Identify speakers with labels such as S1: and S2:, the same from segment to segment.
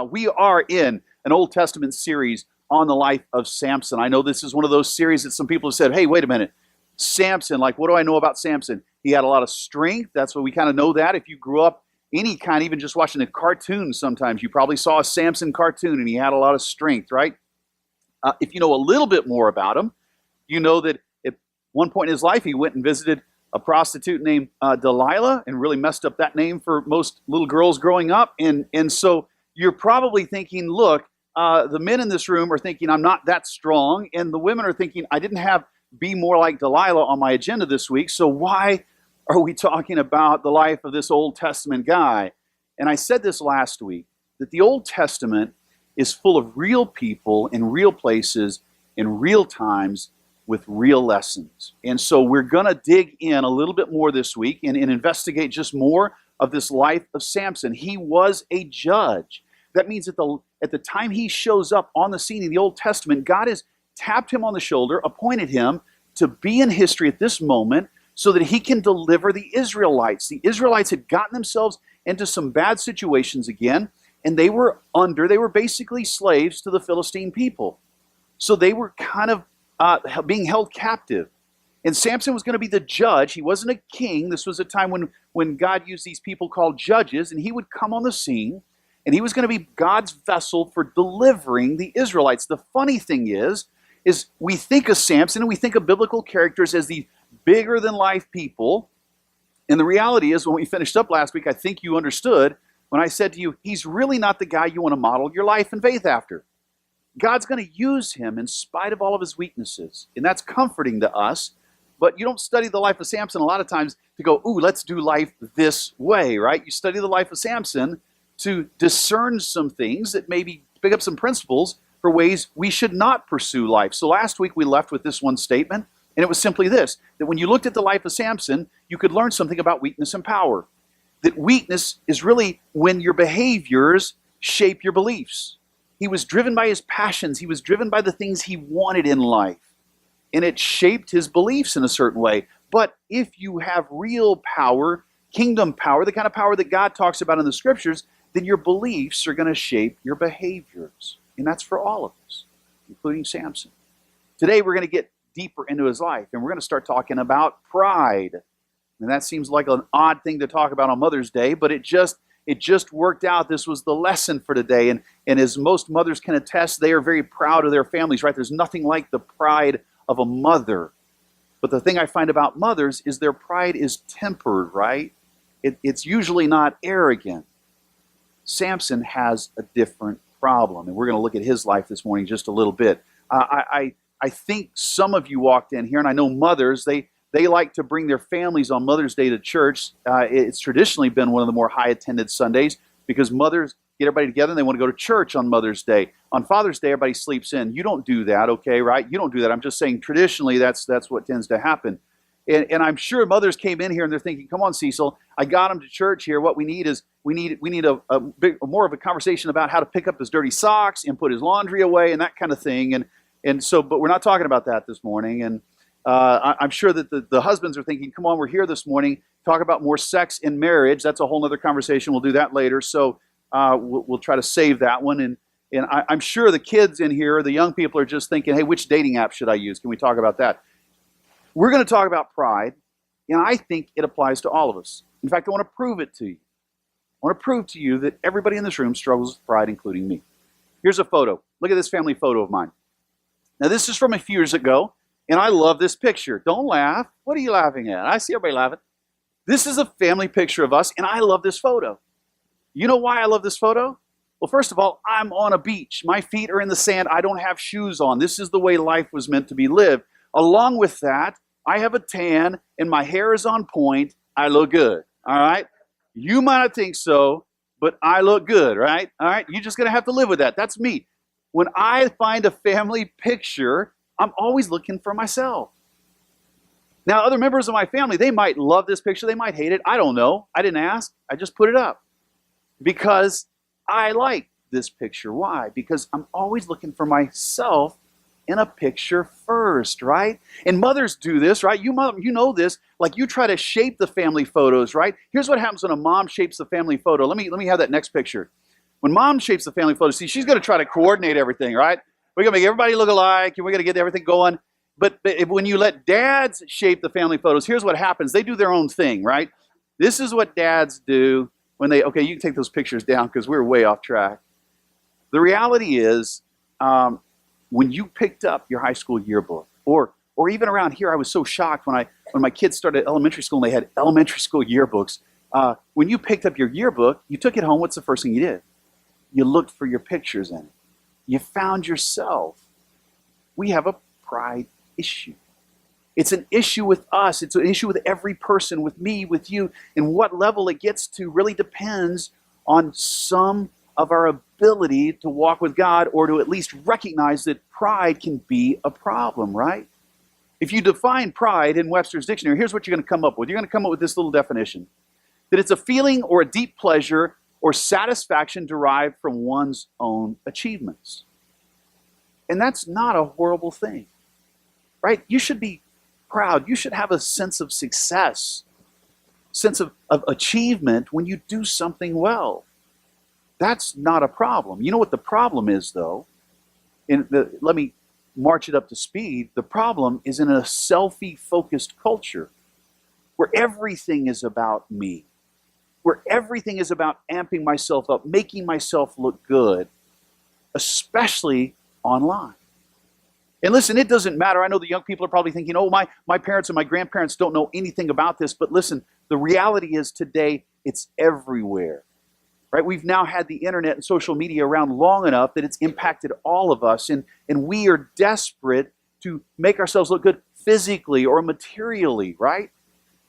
S1: We are in an Old Testament series on the life of Samson. I know this is one of those series that some people have said, hey, wait a minute. Samson, like, what do I know about Samson? He had a lot of strength. That's what we kind of know that. If you grew up any kind, even just watching a cartoon sometimes, you probably saw a Samson cartoon and he had a lot of strength, right? If you know a little bit more about him, you know that at one point in his life, he went and visited a prostitute named Delilah and really messed up that name for most little girls growing up. And so you're probably thinking, look, the men in this room are thinking I'm not that strong, and the women are thinking I didn't have be more like Delilah on my agenda this week, so why are we talking about the life of this Old Testament guy? And I said this last week, that the Old Testament is full of real people in real places in real times with real lessons. And so we're going to dig in a little bit more this week and investigate just more of this life of Samson. He was a judge. That means at the time he shows up on the scene in the Old Testament, God has tapped him on the shoulder, appointed him to be in history at this moment so that he can deliver the Israelites. The Israelites had gotten themselves into some bad situations again, and they were basically slaves to the Philistine people. So they were kind of being held captive. And Samson was going to be the judge. He wasn't a king. This was a time when God used these people called judges, and he would come on the scene, and he was going to be God's vessel for delivering the Israelites. The funny thing is we think of Samson and we think of biblical characters as these bigger-than-life people. And the reality is, when we finished up last week, I think you understood when I said to you, he's really not the guy you want to model your life and faith after. God's going to use him in spite of all of his weaknesses. And that's comforting to us. But you don't study the life of Samson a lot of times to go, ooh, let's do life this way, right? You study the life of Samson to discern some things that maybe pick up some principles for ways we should not pursue life. So last week we left with this one statement, and it was simply this, that when you looked at the life of Samson, you could learn something about weakness and power. That weakness is really when your behaviors shape your beliefs. He was driven by his passions. He was driven by the things he wanted in life. And it shaped his beliefs in a certain way. But if you have real power, kingdom power, the kind of power that God talks about in the scriptures, then your beliefs are going to shape your behaviors. And that's for all of us, including Samson. Today we're going to get deeper into his life, and we're going to start talking about pride. And that seems like an odd thing to talk about on Mother's Day, but it just worked out. This was the lesson for today. And as most mothers can attest, they are very proud of their families, right? There's nothing like the pride of a mother. But the thing I find about mothers is their pride is tempered, right? It's usually not arrogant. Samson has a different problem, and we're going to look at his life this morning just a little bit. I think some of you walked in here, and I know mothers, they like to bring their families on Mother's Day to church. It's traditionally been one of the more high-attended Sundays because mothers get everybody together and they want to go to church on Mother's Day. On Father's Day, everybody sleeps in. You don't do that, okay, right? You don't do that. I'm just saying traditionally that's what tends to happen. And I'm sure mothers came in here and they're thinking, come on, Cecil, I got him to church here. What we need is we need a more of a conversation about how to pick up his dirty socks and put his laundry away and that kind of thing. And so, but we're not talking about that this morning. And I'm sure that the husbands are thinking, come on, we're here this morning, talk about more sex in marriage. That's a whole other conversation. We'll do that later. So we'll try to save that one. And I'm sure the kids in here, the young people are just thinking, hey, which dating app should I use? Can we talk about that? We're going to talk about pride, and I think it applies to all of us. In fact, I want to prove it to you. I want to prove to you that everybody in this room struggles with pride, including me. Here's a photo. Look at this family photo of mine. Now, this is from a few years ago, and I love this picture. Don't laugh. What are you laughing at? I see everybody laughing. This is a family picture of us, and I love this photo. You know why I love this photo? Well, first of all, I'm on a beach. My feet are in the sand. I don't have shoes on. This is the way life was meant to be lived. Along with that, I have a tan and my hair is on point. I look good, all right? You might not think so, but I look good, right? All right, you're just going to have to live with that. That's me. When I find a family picture, I'm always looking for myself. Now, other members of my family, they might love this picture. They might hate it. I don't know. I didn't ask. I just put it up because I like this picture. Why? Because I'm always looking for myself in a picture first, right? And mothers do this, right? You know this. Like you try to shape the family photos, right? Here's what happens when a mom shapes the family photo. Let me have that next picture. When mom shapes the family photo, see, she's going to try to coordinate everything, right? We're going to make everybody look alike, and we're going to get everything going. But when you let dads shape the family photos, here's what happens. They do their own thing, right? This is what dads do when they, okay, you can take those pictures down because we're way off track. The reality is, when you picked up your high school yearbook, or even around here, I was so shocked when my kids started elementary school and they had elementary school yearbooks. When you picked up your yearbook, you took it home. What's the first thing you did? You looked for your pictures in it. You found yourself. We have a pride issue. It's an issue with us. It's an issue with every person, with me, with you. And what level it gets to really depends on some of our ability to walk with God, or to at least recognize that pride can be a problem, right? If you define pride in Webster's dictionary, here's what you're going to come up with. You're going to come up with this little definition: that it's a feeling or a deep pleasure or satisfaction derived from one's own achievements. And that's not a horrible thing, right? You should be proud. You should have a sense of success, sense of achievement when you do something well. That's not a problem. You know what the problem is, though? Let me march it up to speed. The problem is in a selfie-focused culture where everything is about me, where everything is about amping myself up, making myself look good, especially online. And listen, it doesn't matter. I know the young people are probably thinking, oh, my parents and my grandparents don't know anything about this. But listen, the reality is today it's everywhere. Right? We've now had the internet and social media around long enough that it's impacted all of us, and we are desperate to make ourselves look good physically or materially, right?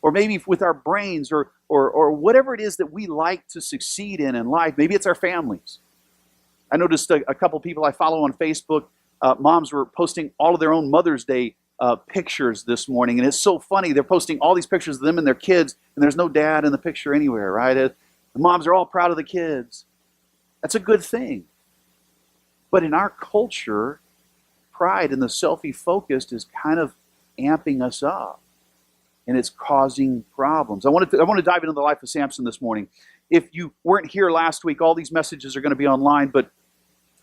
S1: Or maybe with our brains, or whatever it is that we like to succeed in life. Maybe it's our families. I noticed a couple people I follow on Facebook, moms were posting all of their own Mother's Day pictures this morning, and it's so funny. They're posting all these pictures of them and their kids, and there's no dad in the picture anywhere, right? The moms are all proud of the kids. That's a good thing. But in our culture, pride and the selfie-focused is kind of amping us up, and it's causing problems. I want to dive into the life of Samson this morning. If you weren't here last week, all these messages are going to be online, but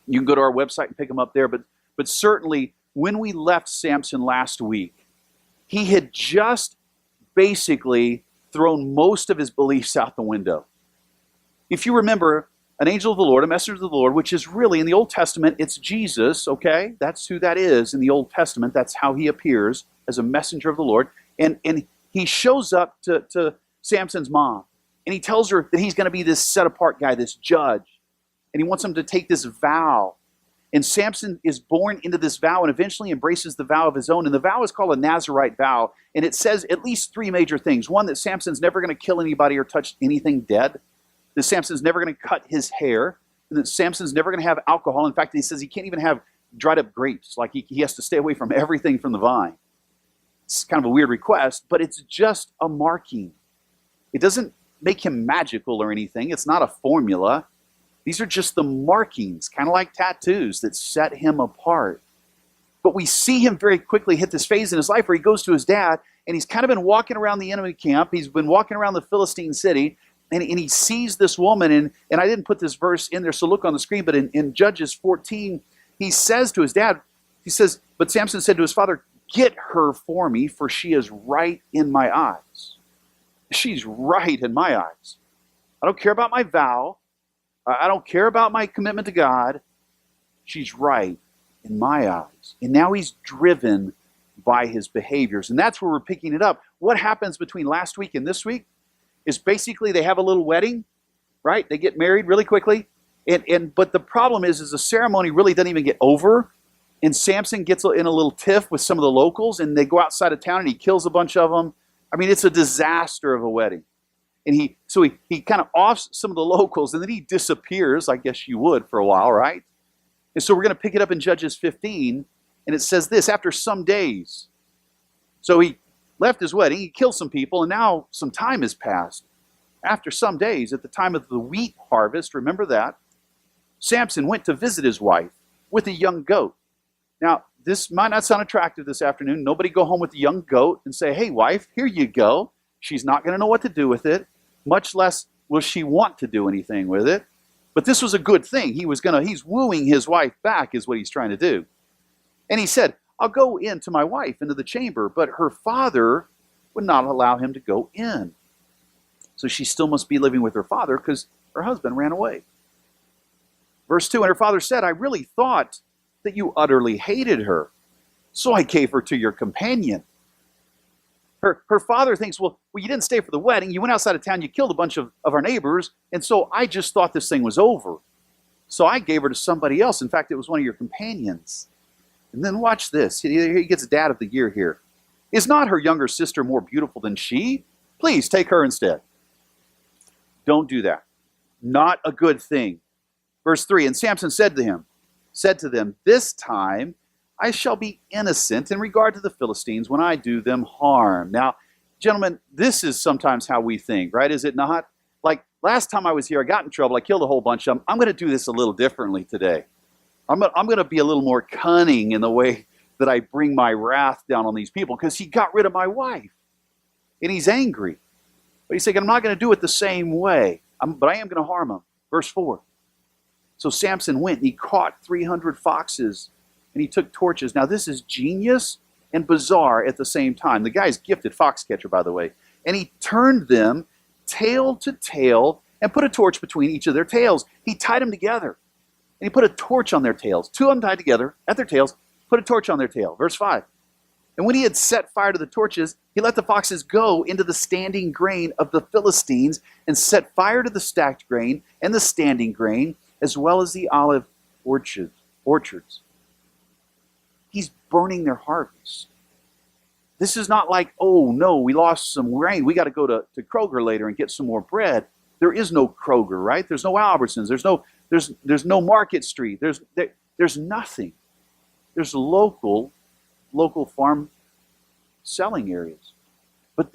S1: you can go to our website and pick them up there. But certainly, when we left Samson last week, he had just basically thrown most of his beliefs out the window. If you remember, an angel of the Lord, a messenger of the Lord, which is really, in the Old Testament, it's Jesus, okay? That's who that is in the Old Testament. That's how he appears, as a messenger of the Lord. And he shows up to Samson's mom, and he tells her that he's going to be this set-apart guy, this judge. And he wants him to take this vow. And Samson is born into this vow and eventually embraces the vow of his own. And the vow is called a Nazirite vow. And it says at least three major things. One, that Samson's never going to kill anybody or touch anything dead. That Samson's never going to cut his hair, and that Samson's never going to have alcohol. In fact, he says he can't even have dried up grapes. Like he has to stay away from everything from the vine. It's kind of a weird request, but it's just a marking. It doesn't make him magical or anything. It's not a formula. These are just the markings, kind of like tattoos, that set him apart. But we see him very quickly hit this phase in his life where he goes to his dad, and he's kind of been walking around the enemy camp. He's been walking around the Philistine city, and he sees this woman, and I didn't put this verse in there, so look on the screen, but in Judges 14, he says to his dad, he says, but Samson said to his father, get her for me, for she is right in my eyes. She's right in my eyes. I don't care about my vow. I don't care about my commitment to God. She's right in my eyes. And now he's driven by his behaviors, and that's where we're picking it up. What happens between last week and this week is basically they have a little wedding, right? They get married really quickly. But the problem is the ceremony really doesn't even get over. And Samson gets in a little tiff with some of the locals, and they go outside of town and he kills a bunch of them. I mean, it's a disaster of a wedding. And he kind of offs some of the locals, and then he disappears, I guess you would, for a while, right? And so we're going to pick it up in Judges 15, and it says this: after some days. So he left his wedding, he killed some people, and now some time has passed. After some days, at the time of the wheat harvest, remember that, Samson went to visit his wife with a young goat. Now, this might not sound attractive this afternoon. Nobody go home with a young goat and say, hey, wife, here you go. She's not going to know what to do with it, much less will she want to do anything with it. But this was a good thing. He's wooing his wife back is what he's trying to do. And he said, I'll go in to my wife into the chamber, but her father would not allow him to go in. So she still must be living with her father because her husband ran away. Verse 2, and her father said, I really thought that you utterly hated her, so I gave her to your companion. Her father thinks, well, you didn't stay for the wedding. You went outside of town. You killed a bunch of our neighbors. And so I just thought this thing was over. So I gave her to somebody else. In fact, it was one of your companions. And then watch this. He gets Dad of the Year here. Is not her younger sister more beautiful than she? Please take her instead. Don't do that. Not a good thing. Verse 3, and Samson said to them, this time I shall be innocent in regard to the Philistines when I do them harm. Now, gentlemen, this is sometimes how we think, right? Is it not? Like last time I was here, I got in trouble. I killed a whole bunch of them. I'm going to do this a little differently today. I'm going to be a little more cunning in the way that I bring my wrath down on these people because he got rid of my wife and he's angry. But he's saying, I'm not going to do it the same way, but I am going to harm him. Verse 4. So Samson went and he caught 300 foxes and he took torches. Now this is genius and bizarre at the same time. The guy's gifted fox catcher, by the way. And he turned them tail to tail and put a torch between each of their tails. He tied them together and he put a torch on their tails. Two of them tied together at their tails, put a torch on their tail. Verse 5. And when he had set fire to the torches, he let the foxes go into the standing grain of the Philistines and set fire to the stacked grain and the standing grain, as well as the olive orchards. He's burning their harvest. This is not like, oh no, we lost some grain. We got to go to Kroger later and get some more bread. There is no Kroger, right? There's no Albertsons. There's no Market Street. There's nothing. There's local farm selling areas. But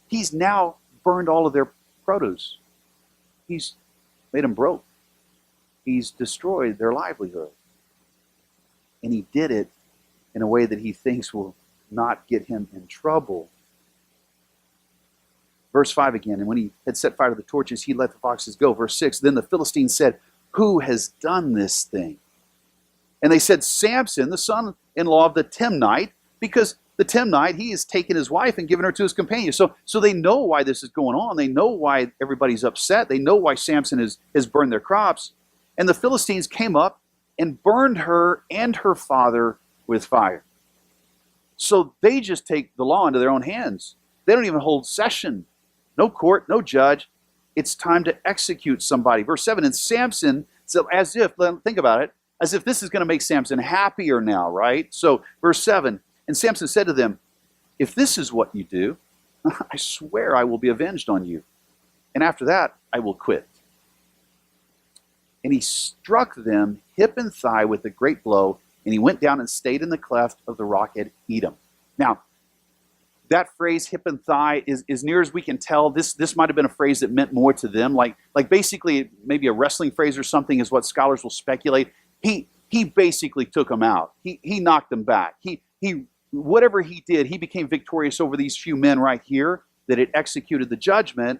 S1: he's now burned all of their produce. He's made them broke. He's destroyed their livelihood. And he did it in a way that he thinks will not get him in trouble. Verse 5 again, and when he had set fire to the torches, he let the foxes go. Verse 6, then the Philistines said, who has done this thing? And they said, Samson, the son-in-law of the Timnite, because the Timnite, he has taken his wife and given her to his companion. So they know why this is going on. They know why everybody's upset. They know why Samson has burned their crops. And the Philistines came up and burned her and her father with fire. So they just take the law into their own hands. They don't even hold session. No court, no judge. It's time to execute somebody. Verse 7, and Samson, so as if, think about it, as if this is going to make Samson happier now, right? So verse 7, and Samson said to them, if this is what you do, I swear I will be avenged on you. And after that, I will quit. And he struck them hip and thigh with a great blow, and he went down and stayed in the cleft of the rock at Edom. Now, that phrase, hip and thigh, is as near as we can tell, this might have been a phrase that meant more to them. Like basically, maybe a wrestling phrase or something is what scholars will speculate. He basically took them out. He knocked them back. He whatever he did, he became victorious over these few men right here that had executed the judgment.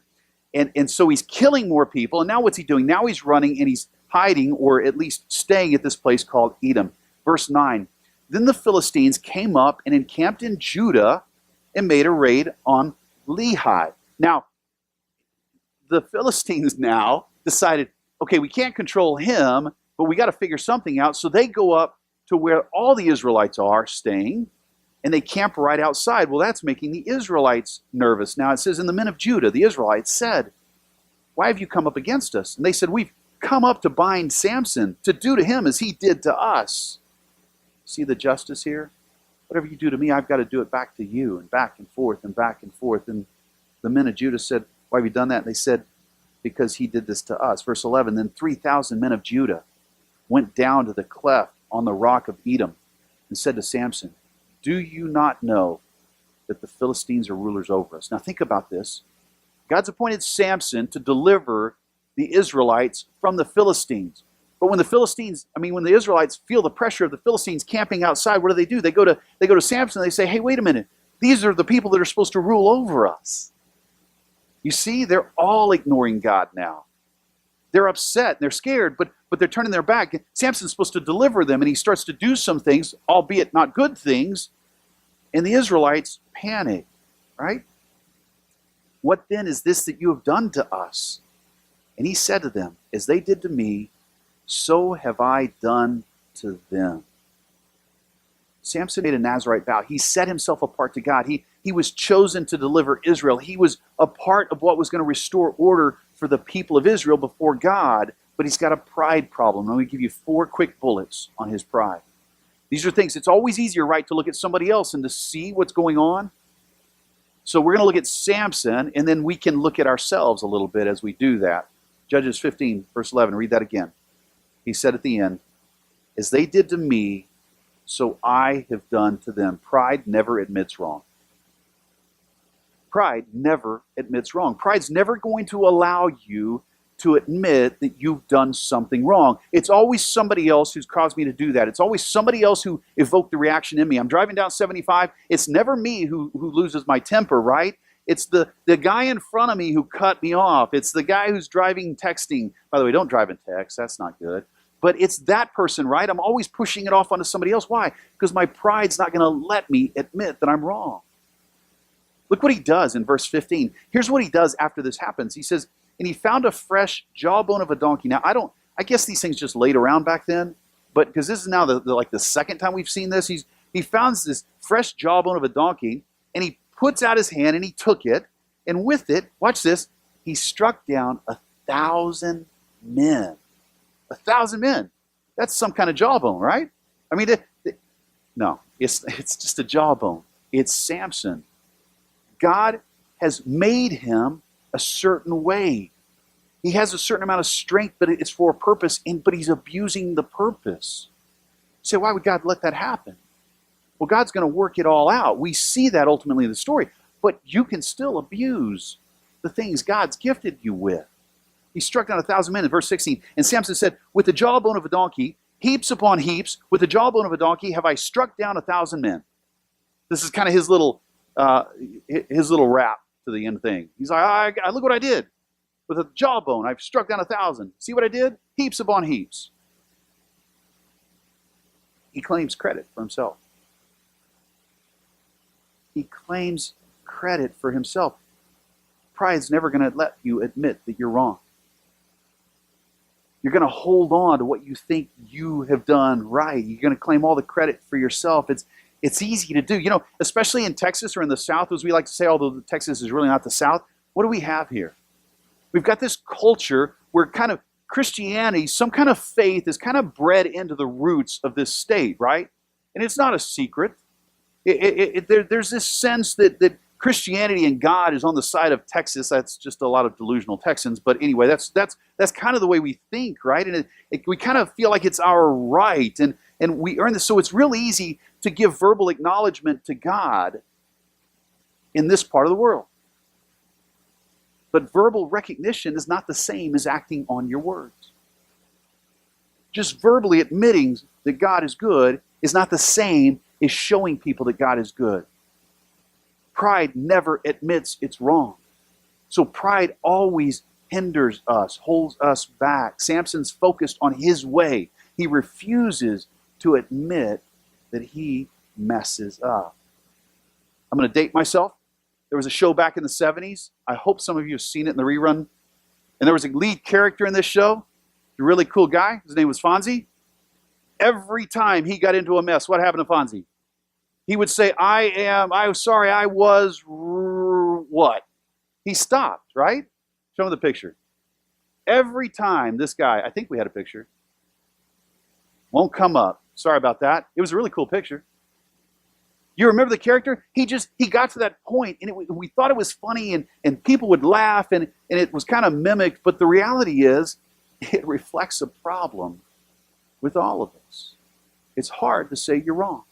S1: And so he's killing more people. And now what's he doing? Now he's running and he's hiding, or at least staying at this place called Edom. Verse 9, then the Philistines came up and encamped in Judah and made a raid on Lehi. Now, the Philistines now decided, okay, we can't control him, but we got to figure something out. So they go up to where all the Israelites are staying, and they camp right outside. Well, that's making the Israelites nervous. Now it says, and the men of Judah, the Israelites, said, why have you come up against us? And they said, we've come up to bind Samson, to do to him as he did to us. See the justice here? Whatever you do to me, I've got to do it back to you, and back and forth and back and forth. And the men of Judah said, why have you done that? And they said, because he did this to us. Verse 11, then 3,000 men of Judah went down to the cleft on the rock of Edom and said to Samson, do you not know that the Philistines are rulers over us? Now think about this. God's appointed Samson to deliver the Israelites from the Philistines. But when the Israelites feel the pressure of the Philistines camping outside, what do? They go to Samson and they say, hey, wait a minute. These are the people that are supposed to rule over us. You see, they're all ignoring God now. they're upset, they're scared, but they're turning their back. Samson's supposed to deliver them, and he starts to do some things, albeit not good things, and the Israelites panic, right? What then is this that you have done to us? And he said to them, as they did to me, so have I done to them. Samson made a Nazirite vow. He set himself apart to God. He was chosen to deliver Israel. He was a part of what was going to restore order for the people of Israel before God, but he's got a pride problem. Let me give you 4 quick bullets on his pride. These are things, it's always easier, right, to look at somebody else and to see what's going on. So we're going to look at Samson, and then we can look at ourselves a little bit as we do that. Judges 15, verse 11, read that again. He said at the end, as they did to me, so I have done to them. Pride never admits wrong. Pride never admits wrong. Pride's never going to allow you to admit that you've done something wrong. It's always somebody else who's caused me to do that. It's always somebody else who evoked the reaction in me. I'm driving down 75. It's never me who loses my temper, right? It's the guy in front of me who cut me off. It's the guy who's driving, texting. By the way, don't drive and text. That's not good. But it's that person, right? I'm always pushing it off onto somebody else. Why? Because my pride's not going to let me admit that I'm wrong. Look what he does in verse 15. Here's what he does after this happens. He says, and he found a fresh jawbone of a donkey. Now, I guess these things just laid around back then, but because this is now the second time we've seen this, he founds this fresh jawbone of a donkey, and he puts out his hand and he took it, and with it, watch this, he struck down 1,000 men. 1,000 men. That's some kind of jawbone, right? I mean, no, it's just a jawbone. It's Samson. God has made him a certain way. He has a certain amount of strength, but it's for a purpose, but he's abusing the purpose. You say, why would God let that happen? Well, God's going to work it all out. We see that ultimately in the story, but you can still abuse the things God's gifted you with. He struck down 1,000 men in verse 16. And Samson said, with the jawbone of a donkey, heaps upon heaps, with the jawbone of a donkey have I struck down 1,000 men. This is kind of his little rap to the end thing. He's like, look what I did. With a jawbone, I've struck down 1,000. See what I did? Heaps upon heaps. He claims credit for himself. He claims credit for himself. Pride's never going to let you admit that you're wrong. You're going to hold on to what you think you have done right. You're going to claim all the credit for yourself. It's easy to do. You know, especially in Texas or in the South, as we like to say, although Texas is really not the South. What do we have here? We've got this culture where kind of Christianity, some kind of faith is kind of bred into the roots of this state, right? And it's not a secret. There's this sense that Christianity and God is on the side of Texas. That's just a lot of delusional Texans. But anyway, that's kind of the way we think, right? And we kind of feel like it's our right. And we earn this. So it's really easy to give verbal acknowledgement to God in this part of the world. But verbal recognition is not the same as acting on your words. Just verbally admitting that God is good is not the same as showing people that God is good. Pride never admits it's wrong. So pride always hinders us, holds us back. Samson's focused on his way. He refuses to admit that he messes up. I'm going to date myself. There was a show back in the 70s. I hope some of you have seen it in the rerun. And there was a lead character in this show, a really cool guy. His name was Fonzie. Every time he got into a mess, what happened to Fonzie? He would say, I was sorry, I was what? He stopped, right? Show him the picture. Every time this guy, I think we had a picture, won't come up. Sorry about that. It was a really cool picture. You remember the character? He got to that point, and we thought it was funny, and people would laugh, and it was kind of mimicked, but the reality is, it reflects a problem with all of us. It's hard to say you're wrong.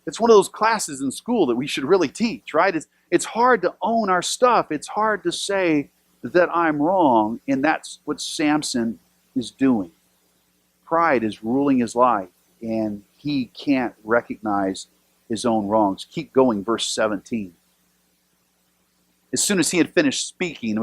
S1: It's one of those classes in school that we should really teach, right? It's hard to own our stuff. It's hard to say that I'm wrong, and that's what Samson is doing. Pride is ruling his life, and he can't recognize his own wrongs. Keep going, verse 17. As soon as he had finished speaking,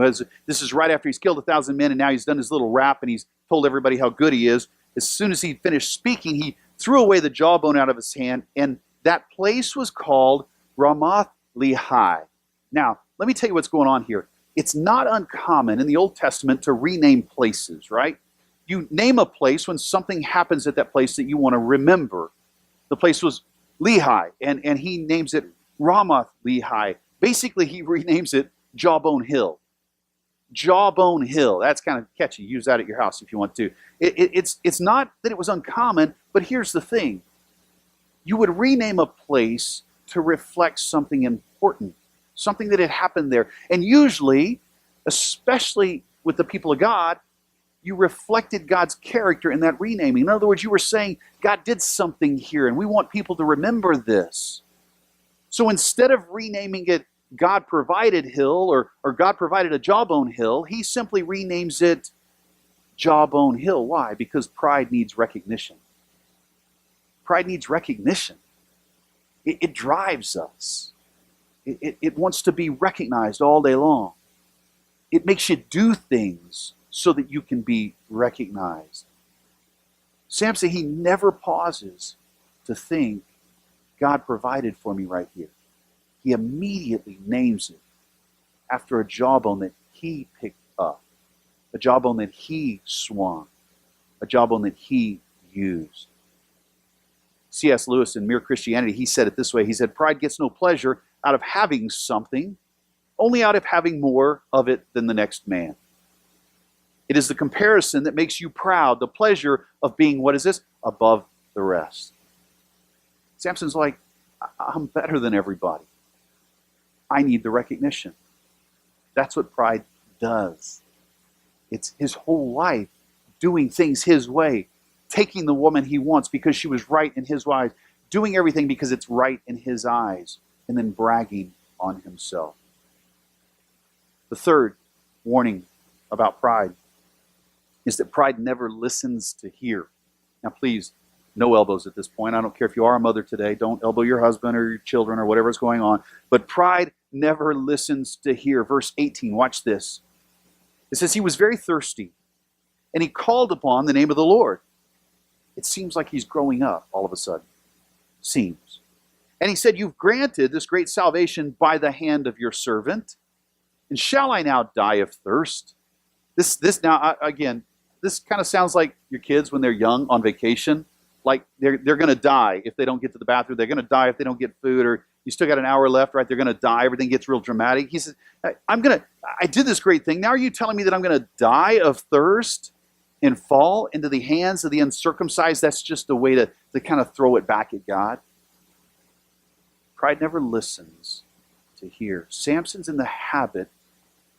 S1: this is right after he's killed 1,000 men, and now he's done his little rap, and he's told everybody how good he is. As soon as he finished speaking, he threw away the jawbone out of his hand, and that place was called Ramath Lehi. Now, let me tell you what's going on here. It's not uncommon in the Old Testament to rename places, right? You name a place when something happens at that place that you want to remember. The place was Lehi, and he names it Ramath Lehi. Basically, he renames it Jawbone Hill. Jawbone Hill. That's kind of catchy. Use that at your house if you want to. It's not that it was uncommon, but here's the thing. You would rename a place to reflect something important, something that had happened there. And usually, especially with the people of God, you reflected God's character in that renaming. In other words, you were saying, God did something here, and we want people to remember this. So instead of renaming it God Provided Hill or God Provided a Jawbone Hill, he simply renames it Jawbone Hill. Why? Because pride needs recognition. Pride needs recognition. It drives us. It wants to be recognized all day long. It makes you do things so that you can be recognized. Samson, he never pauses to think, God provided for me right here. He immediately names it after a jawbone that he picked up, a jawbone that he swung, a jawbone that he used. C.S. Lewis in Mere Christianity, he said it this way. He said, pride gets no pleasure out of having something, only out of having more of it than the next man. It is the comparison that makes you proud, the pleasure of being, what is this? Above the rest. Samson's like, I'm better than everybody. I need the recognition. That's what pride does. It's his whole life doing things his way, taking the woman he wants because she was right in his eyes, doing everything because it's right in his eyes, and then bragging on himself. The third warning about pride is that pride never listens to hear. Now please, no elbows at this point. I don't care if you are a mother today. Don't elbow your husband or your children or whatever's going on. But pride never listens to hear. Verse 18, watch this. It says, he was very thirsty, and he called upon the name of the Lord. It seems like he's growing up all of a sudden. Seems. And he said, you've granted this great salvation by the hand of your servant. And shall I now die of thirst? This now, again, this kind of sounds like your kids when they're young on vacation. Like they're going to die if they don't get to the bathroom. They're going to die if they don't get food, or you still got an hour left, right? They're going to die. Everything gets real dramatic. He says, I did this great thing. Now are you telling me that I'm going to die of thirst and fall into the hands of the uncircumcised? That's just a way to kind of throw it back at God. Pride never listens to hear. Samson's in the habit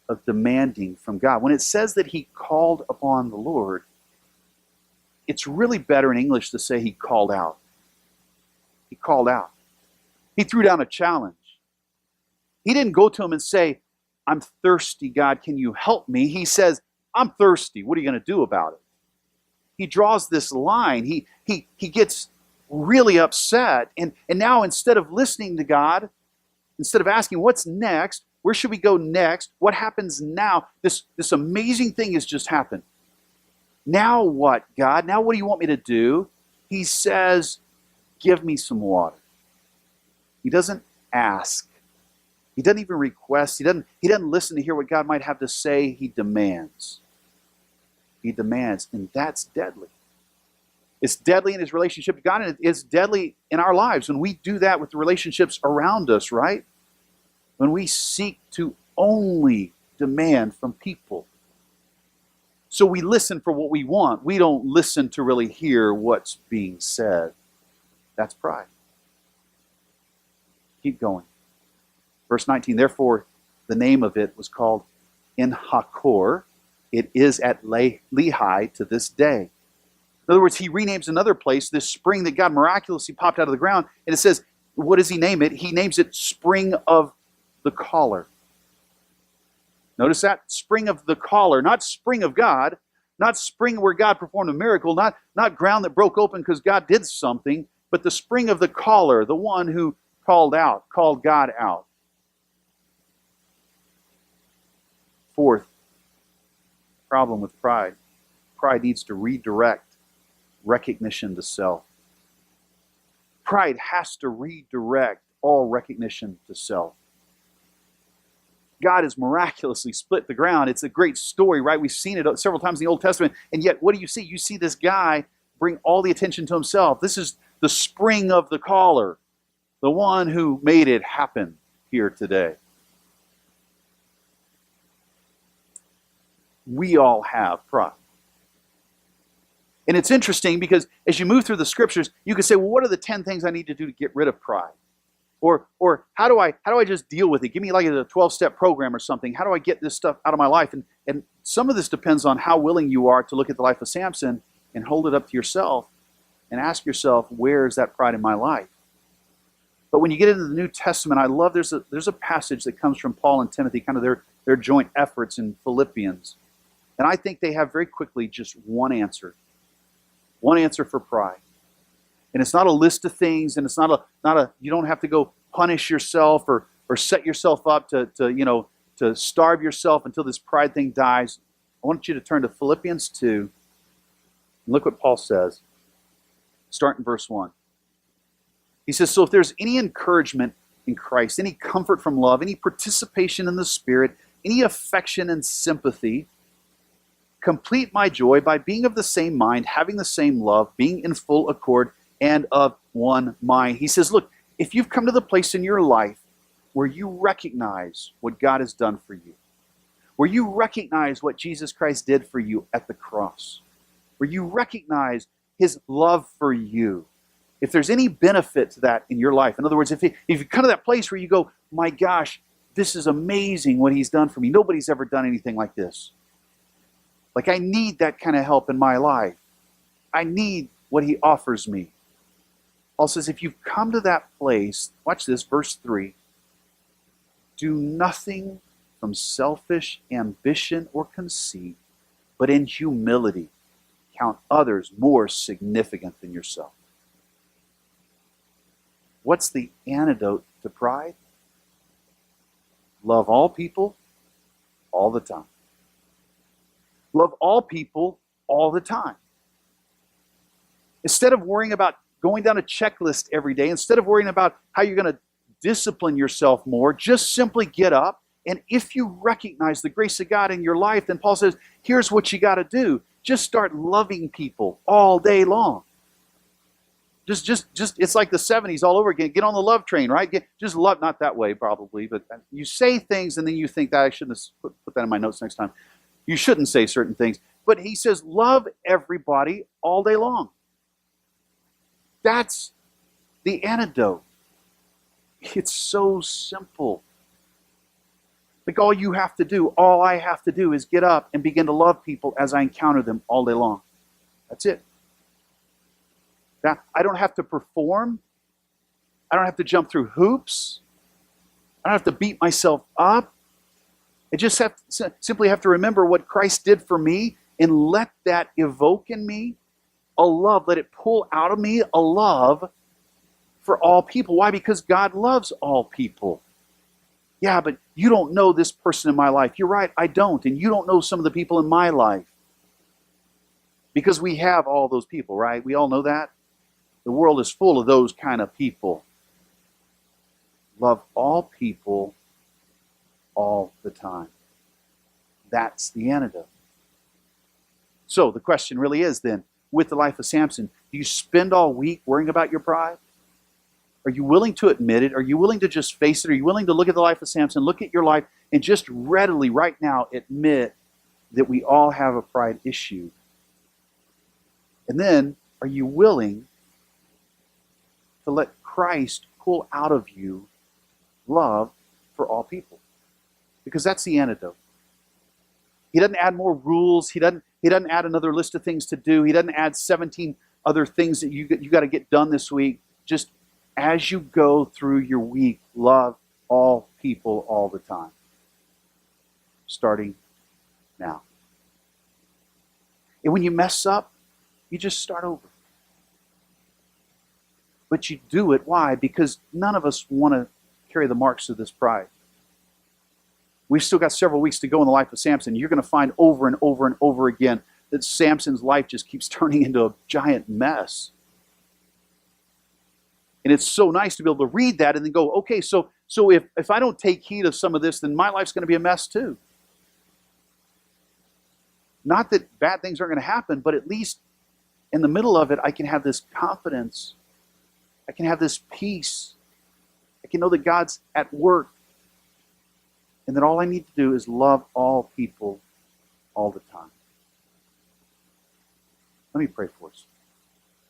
S1: of demanding from God. When it says that he called upon the Lord, it's really better in English to say he called out. He called out. He threw down a challenge. He didn't go to him and say, I'm thirsty, God, can you help me? He says, I'm thirsty. What are you going to do about it? He draws this line. He gets really upset. And now instead of listening to God, instead of asking what's next, where should we go next? What happens now? This amazing thing has just happened. Now what, God? Now what do you want me to do? He says, give me some water. He doesn't ask. He doesn't even request. He doesn't listen to hear what God might have to say. He demands. He demands, and that's deadly. It's deadly in his relationship to God, and it's deadly in our lives when we do that with the relationships around us, right? When we seek to only demand from people. So we listen for what we want. We don't listen to really hear what's being said. That's pride. Keep going. Verse 19, therefore, the name of it was called En-Hakkore. It is at Lehi to this day. In other words, he renames another place, this spring that God miraculously popped out of the ground, and it says, what does he name it? He names it Spring of the Caller. Notice that? Spring of the Caller, not spring of God, not spring where God performed a miracle, not ground that broke open because God did something, but the spring of the Caller, the one who called God out. Fourth problem with pride. Pride needs to redirect recognition to self. Pride has to redirect all recognition to self. God has miraculously split the ground. It's a great story, right? We've seen it several times in the Old Testament. And yet, what do you see? You see this guy bring all the attention to himself. This is the spring of the caller, the one who made it happen here today. We all have pride. And it's interesting because as you move through the scriptures, you can say, well, what are the 10 things I need to do to get rid of pride? Or how do I just deal with it? Give me like a 12-step program or something. How do I get this stuff out of my life? And some of this depends on how willing you are to look at the life of Samson and hold it up to yourself and ask yourself, where is that pride in my life? But when you get into the New Testament, I love there's a passage that comes from Paul and Timothy, kind of their joint efforts in Philippians. And I think they have very quickly just one answer. One answer for pride. And it's not a list of things, and it's not a you don't have to go punish yourself or set yourself up to starve yourself until this pride thing dies. I want you to turn to Philippians 2 and look what Paul says. Start in verse 1. He says, so if there's any encouragement in Christ, any comfort from love, any participation in the Spirit, any affection and sympathy, complete my joy by being of the same mind, having the same love, being in full accord, and of one mind. He says, look, if you've come to the place in your life where you recognize what God has done for you, where you recognize what Jesus Christ did for you at the cross, where you recognize his love for you, if there's any benefit to that in your life, in other words, if you come to that place where you go, my gosh, this is amazing what he's done for me. Nobody's ever done anything like this. Like, I need that kind of help in my life. I need what he offers me. Paul says, if you've come to that place, watch this, verse 3, do nothing from selfish ambition or conceit, but in humility count others more significant than yourself. What's the antidote to pride? Love all people all the time. Love all people all the time. Instead of worrying about going down a checklist every day, instead of worrying about how you're going to discipline yourself more, just simply get up. And if you recognize the grace of God in your life, then Paul says, here's what you got to do. Just start loving people all day long. Just it's like the 70s all over again. Get on the love train, right? Just love, not that way probably, but you say things and then you think that I shouldn't have put that in my notes next time. You shouldn't say certain things. But he says, love everybody all day long. That's the antidote. It's so simple. Like all you have to do, all I have to do is get up and begin to love people as I encounter them all day long. That's it. Now, I don't have to perform. I don't have to jump through hoops. I don't have to beat myself up. I just simply have to remember what Christ did for me and let that evoke in me a love. Let it pull out of me a love for all people. Why? Because God loves all people. Yeah, but you don't know this person in my life. You're right, I don't. And you don't know some of the people in my life. Because we have all those people, right? We all know that. The world is full of those kind of people. Love all people all the time. That's the antidote. So the question really is then, with the life of Samson, do you spend all week worrying about your pride? Are you willing to admit it? Are you willing to just face it? Are you willing to look at the life of Samson, look at your life, and just readily right now admit that we all have a pride issue? And then, are you willing to let Christ pull out of you love for all people? Because that's the antidote. He doesn't add more rules. He doesn't add another list of things to do. He doesn't add 17 other things that you got to get done this week. Just as you go through your week, love all people all the time. Starting now. And when you mess up, you just start over. But you do it. Why? Because none of us want to carry the marks of this pride. We've still got several weeks to go in the life of Samson. You're going to find over and over and over again that Samson's life just keeps turning into a giant mess. And it's so nice to be able to read that and then go, okay, so if I don't take heed of some of this, then my life's going to be a mess too. Not that bad things aren't going to happen, but at least in the middle of it, I can have this confidence. I can have this peace. I can know that God's at work. And that all I need to do is love all people all the time. Let me pray for us.